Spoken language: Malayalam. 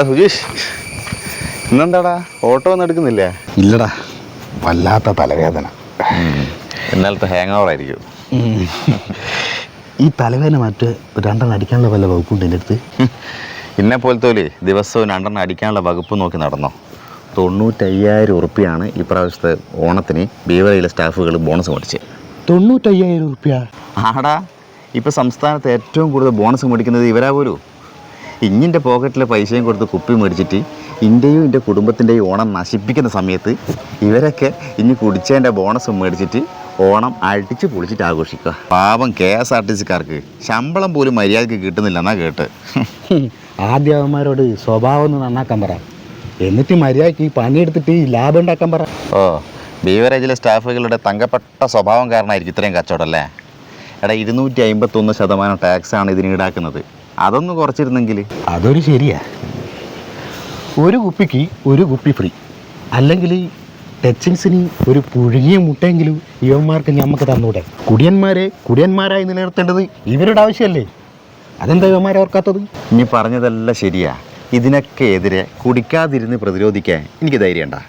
സുജീഷ്, ഇന്നെന്താടാ ഓട്ടോ ഒന്നും എടുക്കുന്നില്ലേ? ഇല്ലടാ, വല്ലാത്ത തലവേദന. ഇന്നലത്തെ ഹാങ് ഓവർ ആയിരിക്കും. ഈ തലവേദന മറ്റ് രണ്ടെണ്ണം അടിക്കാനുള്ള വല്ല വകുപ്പുണ്ട് എൻ്റെ അടുത്ത്? ഇന്നെ പോലത്തോല് ദിവസവും രണ്ടെണ്ണം അടിക്കാനുള്ള വകുപ്പ് നോക്കി നടന്നോ. 95,000 ഉറുപ്പിയാണ് ഇപ്രാവശ്യത്തെ ഓണത്തിന് ബീവറയിലെ സ്റ്റാഫുകൾ ബോണസ് മേടിച്ച്. 95,000 ഉറുപ്പ്യ? ആടാ, ഇപ്പം സംസ്ഥാനത്ത് ഏറ്റവും കൂടുതൽ ബോണസ് മേടിക്കുന്നത് ഇവരാ പോലും. ഇഞ്ഞിൻ്റെ പോക്കറ്റിലെ പൈസയും കൊടുത്ത് കുപ്പി മേടിച്ചിട്ട് ഇന്ത്യയും എൻ്റെ കുടുംബത്തിൻ്റെയും ഓണം നശിപ്പിക്കുന്ന സമയത്ത് ഇവരൊക്കെ ഇനി കുടിച്ചതിൻ്റെ ബോണസ് മേടിച്ചിട്ട് ഓണം അടിച്ച് പൊളിച്ചിട്ട് ആഘോഷിക്കുക. പാവം KSRTCക്കാർക്ക് ശമ്പളം പോലും മര്യാദയ്ക്ക് കിട്ടുന്നില്ല എന്നാ കേട്ട്. ആദ്യം അവന്മാരോട് സ്വഭാവം ഒന്ന് നന്നാക്കാൻ പറ, എന്നിട്ട് മര്യാദയ്ക്ക് പണിയെടുത്തിട്ട് ലാഭം ഉണ്ടാക്കാൻ പറ. ഓ, ബീവറേജിലെ സ്റ്റാഫുകളുടെ തങ്കപ്പെട്ട സ്വഭാവം കാരണമായിരിക്കും ഇത്രയും കച്ചവടം അല്ലേ? എടാ, 251% ടാക്സാണ് ഇതിന് ഈടാക്കുന്നത്. അതൊന്ന് കുറച്ചിരുന്നെങ്കിൽ. അതൊരു ശരിയാ. ഒരു കുപ്പിക്ക് ഒരു കുപ്പി ഫ്രീ, അല്ലെങ്കിൽ ടച്ചിങ്സിന് ഒരു പുഴുങ്ങിയ മുട്ടയെങ്കിലും ഇവന്മാർക്ക് ഞമ്മക്ക് തന്നൂടെ? കുടിയന്മാരായി നിലനിർത്തേണ്ടത് ഇവരുടെ ആവശ്യമല്ലേ? അതെന്താ ഇവന്മാരെ ഓർക്കാത്തത്? ഇനി പറഞ്ഞതെല്ലാം ശരിയാ. ഇതിനൊക്കെ എതിരെ കുടിക്കാതിരുന്ന് പ്രതിരോധിക്കാൻ എനിക്ക് ധൈര്യമുണ്ടാ?